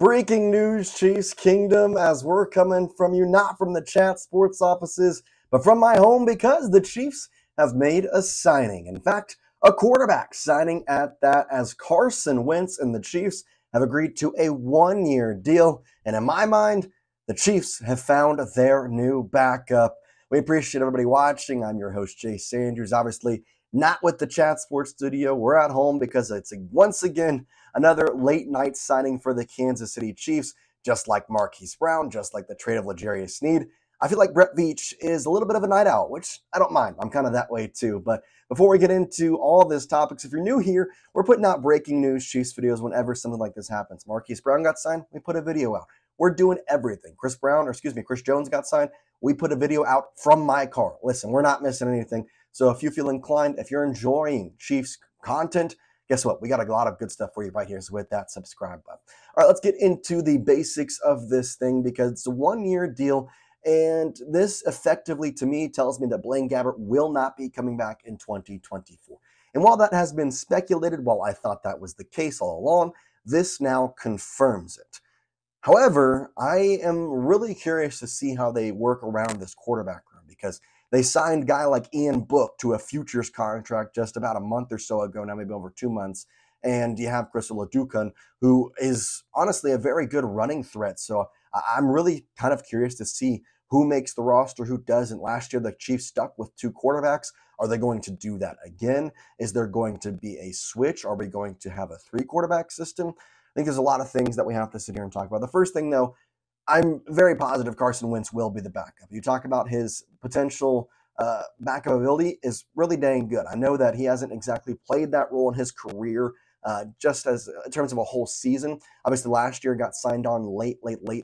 Breaking news, Chiefs Kingdom, as we're coming from you, not from the chat sports offices, but from my home, because the Chiefs have made a signing. In fact, a quarterback signing at that, as Carson Wentz and the Chiefs have agreed to a one-year deal. And in my mind, the Chiefs have found their new backup. We appreciate everybody watching. I'm your host, Jace Andrews. Obviously, not with the chat sports studio. We're at home because it's once again another late night signing for the Kansas City Chiefs, just like Marquise Brown, just like the trade of L'Jarius Sneed. I feel like Brett Veach is a little bit of a night owl, which I don't mind. I'm kind of that way too. But before we get into all these topics, if you're new here, we're putting out breaking news Chiefs videos whenever something like this happens. Marquise Brown got signed, we put a video out. We're doing everything. Chris Jones got signed, we put a video out from my car. Listen, we're not missing anything. So if you feel inclined, if you're enjoying Chiefs content, guess what? We got a lot of good stuff for you right here. So with that, subscribe button. All right, let's get into the basics of this thing because it's a one-year deal. And this effectively, to me, tells me that Blaine Gabbert will not be coming back in 2024. And while that has been speculated, while I thought that was the case all along, this now confirms it. However, I am really curious to see how they work around this quarterback room because they signed a guy like Ian Book to a futures contract just about a month or so ago, now maybe over 2 months. And you have Chris Olajuwon, who is honestly a very good running threat. So I'm really kind of curious to see who makes the roster, who doesn't. Last year, the Chiefs stuck with two quarterbacks. Are they going to do that again? Is there going to be a switch? Are we going to have a three-quarterback system? I think there's a lot of things that we have to sit here and talk about. The first thing, though, I'm very positive Carson Wentz will be the backup. You talk about his potential backup ability is really dang good. I know that he hasn't exactly played that role in his career just as in terms of a whole season. Obviously, last year got signed on late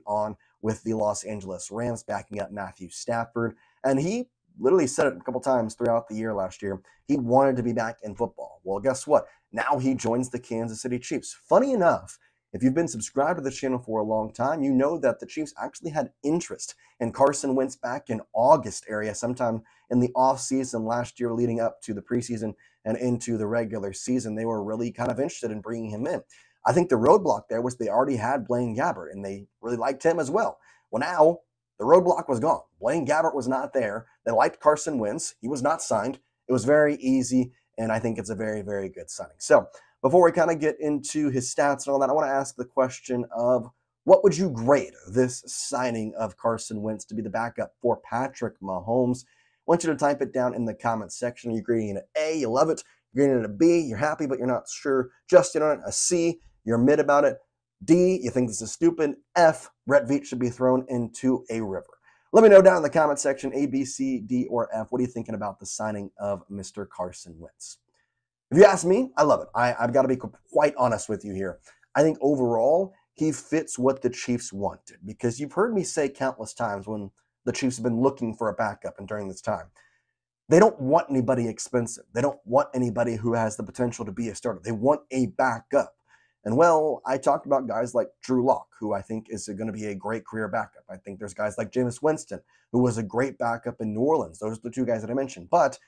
on with the Los Angeles Rams, backing up Matthew Stafford. And he literally said it a couple times throughout the year last year. He wanted to be back in football. Well, guess what? Now he joins the Kansas City Chiefs. Funny enough, if you've been subscribed to the channel for a long time, you know that the Chiefs actually had interest in Carson Wentz back in August area, sometime in the offseason last year leading up to the preseason and into the regular season. They were really kind of interested in bringing him in. I think the roadblock there was they already had Blaine Gabbert, and they really liked him as well. Well, now the roadblock was gone. Blaine Gabbert was not there. They liked Carson Wentz. He was not signed. It was very easy, and I think it's a very, very good signing. So before we kind of get into his stats and all that, I want to ask the question of what would you grade this signing of Carson Wentz to be the backup for Patrick Mahomes? I want you to type it down in the comments section. Are you grading it an A? You love it. You're grading it a B. You're happy, but you're not sure. Justin on it. A C. You're mid about it. D. You think this is stupid. F. Brett Veach should be thrown into a river. Let me know down in the comment section, A, B, C, D, or F. What are you thinking about the signing of Mr. Carson Wentz? If you ask me, I love it. I've got to be quite honest with you here. I think overall, he fits what the Chiefs wanted because you've heard me say countless times when the Chiefs have been looking for a backup and during this time, they don't want anybody expensive. They don't want anybody who has the potential to be a starter. They want a backup. And well, I talked about guys like Drew Lock, who I think is going to be a great career backup. I think there's guys like Jameis Winston, who was a great backup in New Orleans. Those are the two guys that I mentioned. But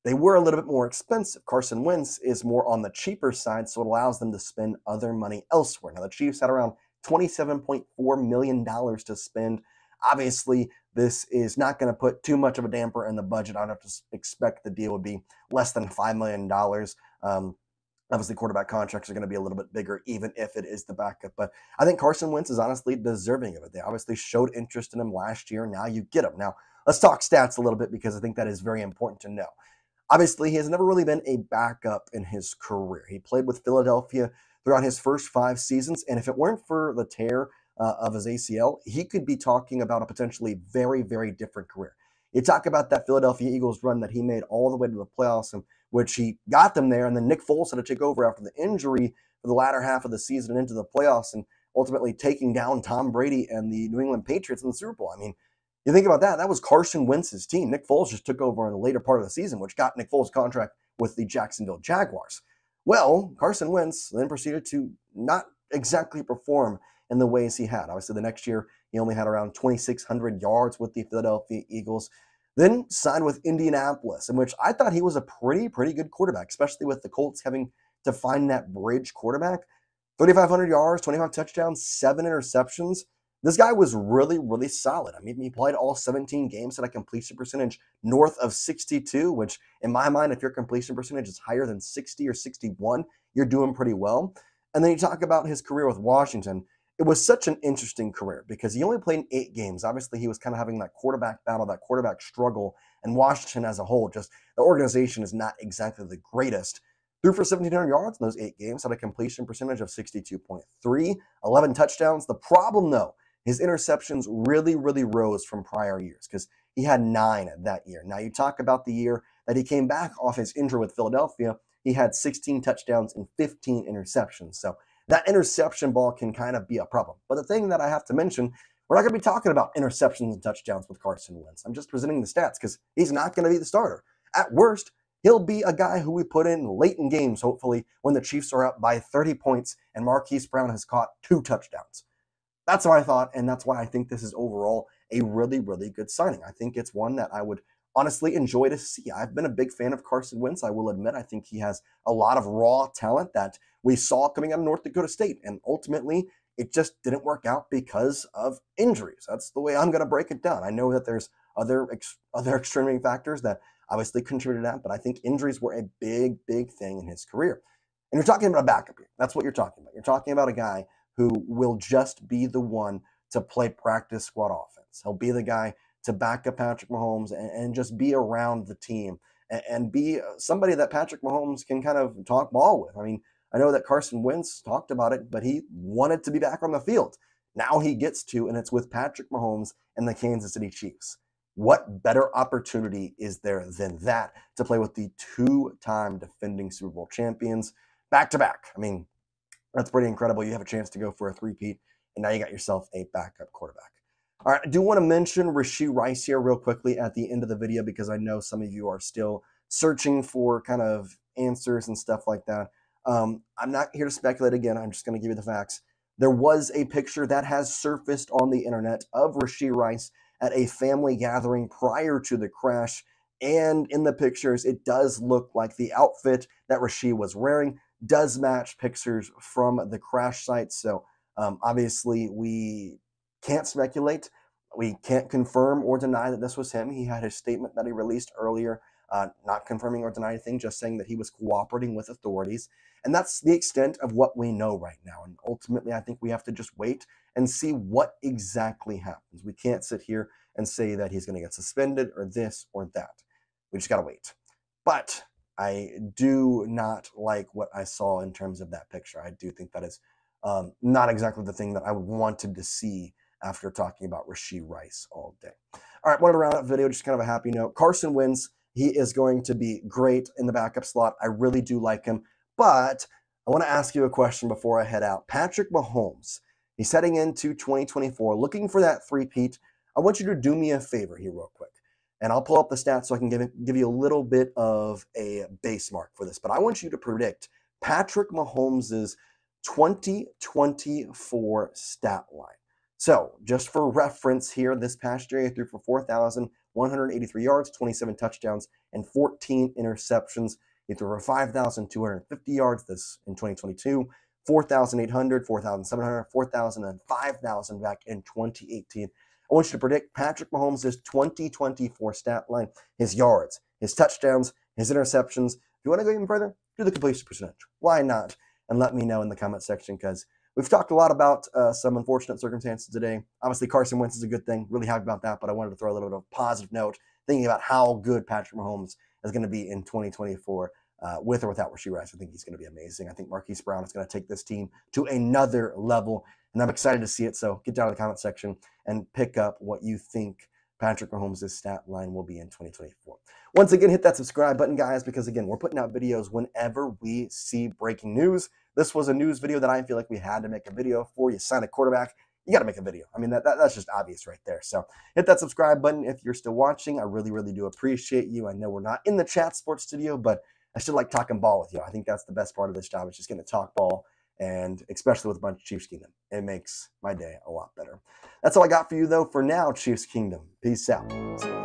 they were a little bit more expensive. Carson Wentz is more on the cheaper side, so it allows them to spend other money elsewhere. Now, the Chiefs had around $27.4 million to spend. Obviously, this is not going to put too much of a damper in the budget. I'd have to expect the deal would be less than $5 million. Obviously, quarterback contracts are going to be a little bit bigger, even if it is the backup. But I think Carson Wentz is honestly deserving of it. They obviously showed interest in him last year. Now you get him. Now, let's talk stats a little bit because I think that is very important to know. Obviously, he has never really been a backup in his career. He played with Philadelphia throughout his first 5 seasons, and if it weren't for the tear of his ACL, he could be talking about a potentially very, very different career. You talk about that Philadelphia Eagles run that he made all the way to the playoffs, in which he got them there, and then Nick Foles had to take over after the injury for the latter half of the season and into the playoffs, and ultimately taking down Tom Brady and the New England Patriots in the Super Bowl. I mean, you think about that, that was Carson Wentz's team. Nick Foles just took over in the later part of the season, which got Nick Foles' contract with the Jacksonville Jaguars. Well, Carson Wentz then proceeded to not exactly perform in the ways he had. Obviously, the next year, he only had around 2,600 yards with the Philadelphia Eagles. Then signed with Indianapolis, in which I thought he was a pretty good quarterback, especially with the Colts having to find that bridge quarterback. 3,500 yards, 25 touchdowns, 7 interceptions. This guy was really, really solid. I mean, he played all 17 games at a completion percentage north of 62, which in my mind, if your completion percentage is higher than 60 or 61, you're doing pretty well. And then you talk about his career with Washington. It was such an interesting career because he only played in 8 games. Obviously, he was kind of having that quarterback battle, that quarterback struggle, and Washington as a whole, just the organization is not exactly the greatest. Threw for 1,700 yards in those 8 games, had a completion percentage of 62.3, 11 touchdowns. The problem, though, his interceptions really, really rose from prior years because he had 9 that year. Now, you talk about the year that he came back off his injury with Philadelphia, he had 16 touchdowns and 15 interceptions. So that interception ball can kind of be a problem. But the thing that I have to mention, we're not going to be talking about interceptions and touchdowns with Carson Wentz. I'm just presenting the stats because he's not going to be the starter. At worst, he'll be a guy who we put in late in games, hopefully, when the Chiefs are up by 30 points and Marquise Brown has caught 2 touchdowns. That's my thought, and that's why I think this is overall a really, really good signing. I think it's one that I would honestly enjoy to see. I've been a big fan of Carson Wentz, I will admit. I think he has a lot of raw talent that we saw coming out of North Dakota State, and ultimately, it just didn't work out because of injuries. That's the way I'm going to break it down. I know that there's other extenuating factors that obviously contributed to that, but I think injuries were a big, big thing in his career. And you're talking about a backup here. That's what you're talking about. You're talking about a guy who will just be the one to play practice squad offense. He'll be the guy to back up Patrick Mahomes and just be around the team and be somebody that Patrick Mahomes can kind of talk ball with. I mean, I know that Carson Wentz talked about it, but he wanted to be back on the field. Now he gets to, and it's with Patrick Mahomes and the Kansas City Chiefs. What better opportunity is there than that to play with the 2-time defending Super Bowl champions back-to-back? I mean, that's pretty incredible. You have a chance to go for a 3-peat, and now you got yourself a backup quarterback. All right, I do want to mention Rashee Rice here real quickly at the end of the video because I know some of you are still searching for kind of answers and stuff like that. I'm not here to speculate again. I'm just going to give you the facts. There was a picture that has surfaced on the internet of Rashee Rice at a family gathering prior to the crash, and in the pictures, it does look like the outfit that Rashee was wearing does match pictures from the crash site. So obviously we can't speculate. We can't confirm or deny that this was him. He had his statement that he released earlier, not confirming or denying anything, just saying that he was cooperating with authorities. And that's the extent of what we know right now. And ultimately, I think we have to just wait and see what exactly happens. We can't sit here and say that he's going to get suspended or this or that. We just got to wait. But I do not like what I saw in terms of that picture. I do think that is not exactly the thing that I wanted to see after talking about Rashee Rice all day. All right, wanted to round up the video, just kind of a happy note. Carson Wentz, he is going to be great in the backup slot. I really do like him. But I want to ask you a question before I head out. Patrick Mahomes, he's heading into 2024, looking for that 3-peat. I want you to do me a favor here real quick. And I'll pull up the stats so I can give you a little bit of a base mark for this. But I want you to predict Patrick Mahomes' 2024 stat line. So just for reference here, this past year he threw for 4,183 yards, 27 touchdowns, and 14 interceptions. He threw for 5,250 yards this in 2022, 4,800, 4,700, 4,000, and 5,000 back in 2018. I want you to predict Patrick Mahomes' 2024 stat line, his yards, his touchdowns, his interceptions. If you want to go even further, do the completion percentage. Why not? And let me know in the comment section because we've talked a lot about some unfortunate circumstances today. Obviously, Carson Wentz is a good thing. Really happy about that, but I wanted to throw a little bit of a positive note thinking about how good Patrick Mahomes is going to be in 2024 with or without Rashee Rice. I think he's going to be amazing. I think Marquise Brown is going to take this team to another level, and I'm excited to see it. So get down in the comment section and pick up what you think Patrick Mahomes' stat line will be in 2024. Once again, hit that subscribe button, guys, because, again, we're putting out videos whenever we see breaking news. This was a news video that I feel like we had to make a video for. You sign a quarterback, you got to make a video. I mean, that's just obvious right there. So hit that subscribe button if you're still watching. I really, really do appreciate you. I know we're not in the chat sports studio, but I still like talking ball with you. I think that's the best part of this job is just getting to talk ball, and especially with a bunch of Chiefs Kingdom. It makes my day a lot better. That's all I got for you, though, for now, Chiefs Kingdom. Peace out.